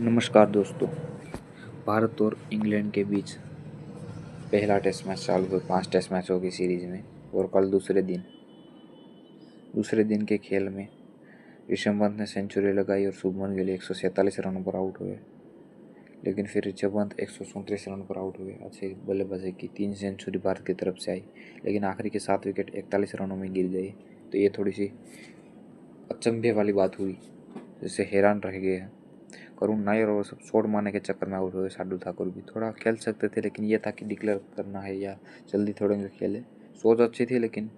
नमस्कार दोस्तों। भारत और इंग्लैंड के बीच पहला टेस्ट मैच चालू हुआ 5 टेस्ट मैचों की सीरीज में। और कल दूसरे दिन के खेल में ऋषभ पंत ने सेंचुरी लगाई और शुभमन गिल 147 रनों पर आउट हुए। लेकिन फिर ऋषभ पंत 137 रन पर आउट हुए। अच्छी बल्लेबाजी की 3 सेंचुरी भारत की तरफ से आई, लेकिन आखिरी के 7 विकेट 41 रनों में गिर गए। तो ये थोड़ी सी अचंभे वाली बात हुई, जिससे हैरान रह गए हैं। करुण नायर और सब शॉट मारने के चक्कर में आउट हुए। शार्दुल ठाकुर भी थोड़ा खेल सकते थे, लेकिन ये था कि डिक्लेयर करना है या जल्दी थोड़े खेले। सोच अच्छी थी, लेकिन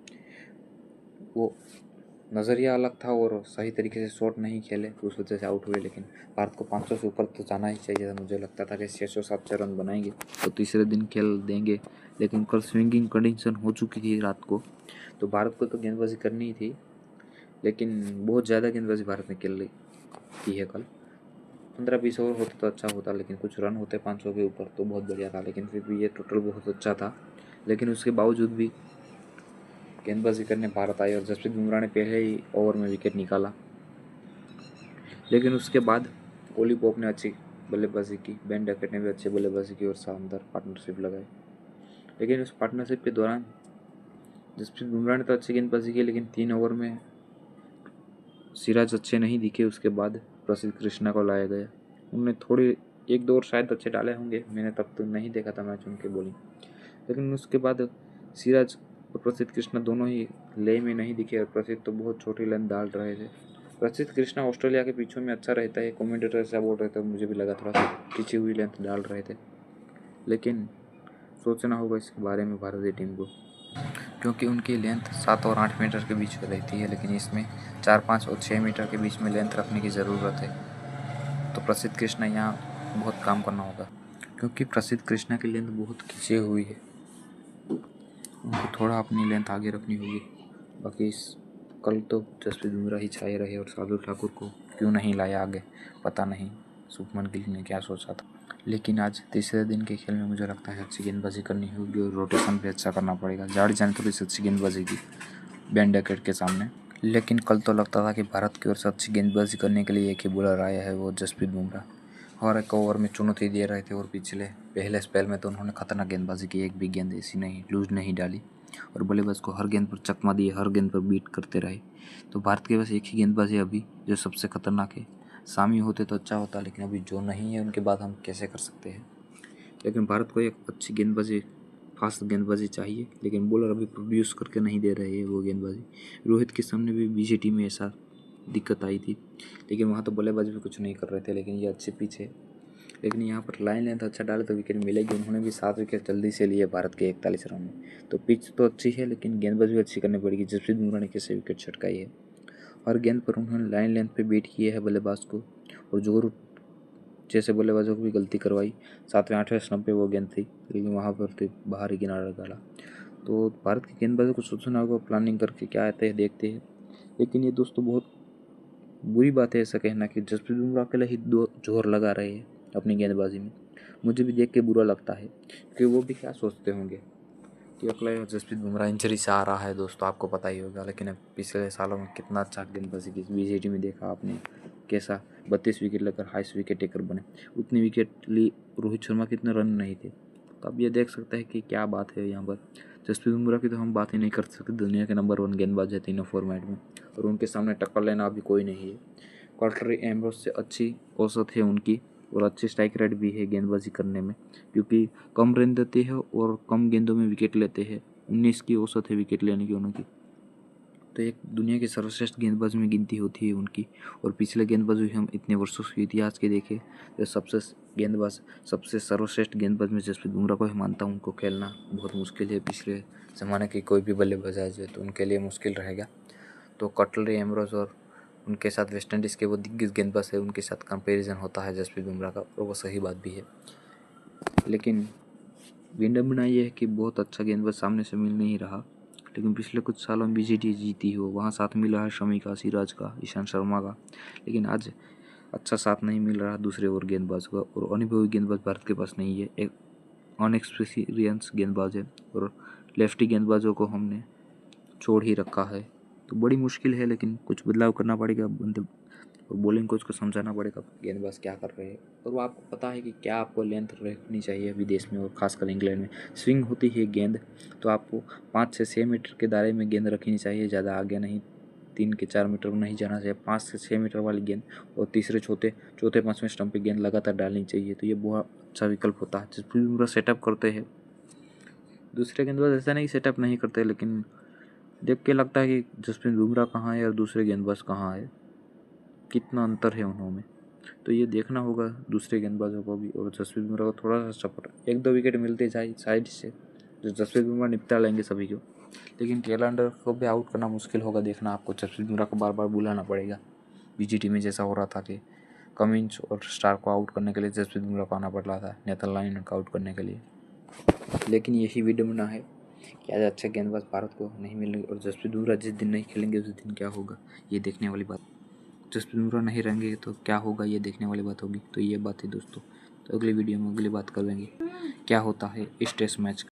वो नज़रिया अलग था और सही तरीके से शॉट नहीं खेले, तो उस वजह से आउट हुए। लेकिन भारत को 500 से ऊपर तो जाना ही चाहिए था। मुझे लगता था कि 600-700 रन बनाएंगे तो तीसरे दिन खेल देंगे, लेकिन कल स्विंगिंग कंडीशन हो चुकी थी रात को, तो भारत को तो गेंदबाजी करनी ही थी। लेकिन बहुत ज़्यादा गेंदबाजी भारत ने खेल की है कल। 15-20 ओवर होते तो अच्छा होता, लेकिन कुछ रन होते 500 के ऊपर तो बहुत बढ़िया था। लेकिन फिर भी ये टोटल बहुत अच्छा था। लेकिन उसके बावजूद भी गेंदबाजी करने भारत आई और जसप्रीत बुमराह ने पहले ही ओवर में विकेट निकाला। लेकिन उसके बाद ओली पोप ने अच्छी बल्लेबाजी की, बेन डकैट ने भी अच्छी बल्लेबाजी की और शानदार पार्टनरशिप लगाई। लेकिन उस पार्टनरशिप के दौरान जसप्रीत बुमराह ने तो अच्छी गेंदबाजी की, लेकिन 3 ओवर में सिराज अच्छे नहीं दिखे। उसके बाद प्रसिद्ध कृष्णा को लाया गया। उन्होंने थोड़े 1-2 और शायद अच्छे डाले होंगे, मैंने तब तो नहीं देखा था मैच उनके बॉलिंग। लेकिन उसके बाद सिराज और प्रसिद्ध कृष्णा दोनों ही ले में नहीं दिखे, और प्रसिद्ध तो बहुत छोटी लेंथ डाल रहे थे। प्रसिद्ध कृष्णा ऑस्ट्रेलिया के पिचों में अच्छा रहता है, कमेंटेटर ऐसा बोल रहे थे, मुझे भी लगा थोड़ा सा खिंची हुई लेंथ डाल रहे थे। लेकिन सोचना होगा इसके बारे में भारतीय टीम को, क्योंकि उनकी लेंथ 7 और 8 मीटर के बीच में रहती है, लेकिन इसमें 4, 5 और 6 मीटर के बीच में लेंथ रखने की ज़रूरत है। तो प्रसिद्ध कृष्णा यहाँ बहुत काम करना होगा, क्योंकि प्रसिद्ध कृष्णा की लेंथ बहुत खींची हुई है। उनको थोड़ा अपनी लेंथ आगे रखनी होगी। बाकी कल तो जसप्रीत बुमराह ही छाए रहे, और शार्दुल ठाकुर को क्यों नहीं लाया आगे पता नहीं, शुभमन गिल ने क्या सोचा था। लेकिन आज तीसरे दिन के खेल में मुझे लगता है अच्छी गेंदबाजी करनी होगी और रोटेशन भी अच्छा करना पड़ेगा। जाडेजा ने थोड़ी सी अच्छी गेंदबाजी की बेन डकैट के सामने, लेकिन कल तो लगता था कि भारत की ओर से अच्छी गेंदबाजी करने के लिए एक ही बॉलर आया है, वो जसप्रीत बुमराह। हर एक ओवर में चुनौती दे रहे थे, और पहले स्पेल में तो उन्होंने खतरनाक गेंदबाजी की। एक भी गेंद ऐसी नहीं लूज नहीं डाली, और बल्लेबाज को हर गेंद पर चकमा दिए, हर गेंद पर बीट करते रहे। तो भारत के पास एक ही गेंदबाज है अभी जो सबसे खतरनाक है। सामी होते तो अच्छा होता, लेकिन अभी जो नहीं है उनके बाद हम कैसे कर सकते हैं। लेकिन भारत को एक अच्छी गेंदबाजी, फास्ट गेंदबाजी चाहिए, लेकिन बॉलर अभी प्रोड्यूस करके नहीं दे रहे हैं वो गेंदबाजी। रोहित के सामने भी बीजेटी में ऐसा दिक्कत आई थी, लेकिन वहाँ तो बल्लेबाज भी कुछ नहीं कर रहे थे। लेकिन ये अच्छे पिच है, लेकिन यहाँ पर लाइन लेंथ अच्छा डाले तो विकेट मिलेगी। उन्होंने भी 7 विकेट जल्दी से लिए भारत के 41 रन में। तो पिच तो अच्छी है, लेकिन गेंदबाजी भी अच्छी करनी पड़ेगी। जसप्रीत बुमराह ने कैसे विकेट छटकाई है, हर गेंद पर उन्होंने लाइन लेंथ पे बीट किए है बल्लेबाज को, और जोर जैसे बल्लेबाजों को भी गलती करवाई। 7वें 8वें स्टंप पे वो गेंद थी, लेकिन वहाँ पर तो बाहर ही किनारा डाला। तो भारत के गेंदबाजों को सोचना होगा, प्लानिंग करके क्या आते हैं देखते हैं। लेकिन ये दोस्तों बहुत बुरी बात है ऐसा कहना कि जसप्रीत बुमराह अकेले ही दो जोर लगा रहे हैं अपनी गेंदबाजी में। मुझे भी देख के बुरा लगता है कि वो भी क्या सोचते होंगे कि अकेले जसप्रीत बुमराह इंजरी से आ रहा है। दोस्तों आपको पता ही होगा, लेकिन अब पिछले सालों में कितना अच्छा गेंदबाजी की बीजेटी में देखा आपने, कैसा 32 विकेट लेकर हाईएस्ट विकेट टेकर बने। उतनी विकेट ली रोहित शर्मा के इतने रन नहीं थे। तो अब ये देख सकते हैं कि क्या बात है यहाँ पर। जसप्रीत बुमराह की तो हम बात ही नहीं कर सकते, दुनिया के नंबर 1 गेंदबाज है तीनों फॉर्मेट में, और उनके सामने टक्कर लेना अभी कोई नहीं है। क्वार्टरी एम्ब्रोस से अच्छी औसत है उनकी, और अच्छी स्ट्राइक रेट भी है गेंदबाजी करने में, क्योंकि कम रन देते हैं और कम गेंदों में विकेट लेते हैं। 19 की औसत है विकेट लेने की उनकी। तो एक दुनिया के सर्वश्रेष्ठ गेंदबाज में गिनती होती है उनकी। और पिछले गेंदबाज भी हम इतने वर्षों के इतिहास के देखें तो सबसे सर्वश्रेष्ठ गेंदबाज में जसप्रीत बुमराह को ही मानता हूँ। उनको खेलना बहुत मुश्किल है। पिछले ज़माने के कोई भी बल्लेबाज आ जाए तो उनके लिए मुश्किल रहेगा। तो कटलरी एम्ब्रोस और उनके साथ वेस्ट इंडीज़ के वो दिग्गज गेंदबाज है, उनके साथ कंपैरिजन होता है जसप्रीत बुमराह का, और वो सही बात भी है। लेकिन विडंबना ये है कि बहुत अच्छा गेंदबाज सामने से मिल नहीं रहा। लेकिन पिछले कुछ सालों में बीजेटी जीती हो, वहाँ साथ मिला है शमी का, सिराज का, ईशांत शर्मा का। लेकिन आज अच्छा साथ नहीं मिल रहा दूसरे और गेंदबाज का, और अनुभवी गेंदबाज भारत के पास नहीं है। एक अनएक्सपीरियंस गेंदबाज है, और लेफ्टी गेंदबाजों को हमने छोड़ ही रखा है। तो बड़ी मुश्किल है, लेकिन कुछ बदलाव करना पड़ेगा। और बॉलिंग कोच को समझाना पड़ेगा गेंदबाज क्या कर रहे हैं, और वो आपको पता है कि क्या आपको लेंथ रखनी चाहिए विदेश में और खासकर इंग्लैंड में। स्विंग होती है गेंद, तो आपको 5 से 6 मीटर के दायरे में गेंद रखनी चाहिए, ज़्यादा आगे नहीं, 3 के 4 मीटर में नहीं जाना चाहिए। 5 से 6 मीटर वाली गेंद और तीसरे चौथे पाँचवें स्टंप पे गेंद लगातार डालनी चाहिए। तो ये बहुत अच्छा विकल्प होता है। जसप्रीत बुमराह सेटअप करते हैं, दूसरे गेंदबाज ऐसा नहीं सेटअप नहीं करते, लेकिन देख के लगता है कि जसप्रीत बुमराह कहाँ है और दूसरे गेंदबाज कहाँ है, कितना अंतर है उन्होंने। तो ये देखना होगा दूसरे गेंदबाजों को भी, और जसप्रीत बुमराह को थोड़ा सा सपोर्ट, 1-2 विकेट मिलते जाए साइड से, जो जसप्रीत बुमराह निपटा लेंगे सभी को। लेकिन टेलर को भी आउट करना मुश्किल होगा, देखना आपको जसप्रीत बुमराह को बार बार बुलाना पड़ेगा। बीजीटी में जैसा हो रहा था कि कमिंस और स्टार को आउट करने के लिए जसप्रीत बुमराह को आना पड़ रहा था, नेथन लायन को आउट करने के लिए। लेकिन यही विडम्बना है कि आज अच्छे गेंदबाज भारत को नहीं मिलेंगे, और जसप्रीत बुमराह जिस दिन नहीं खेलेंगे उस दिन क्या होगा ये देखने वाली बात। जसप्रीत बुमराह नहीं रहेंगे तो क्या होगा ये देखने वाली बात होगी। तो ये बात है दोस्तों, तो अगली वीडियो में अगली बात करेंगे क्या होता है इस टेस्ट मैच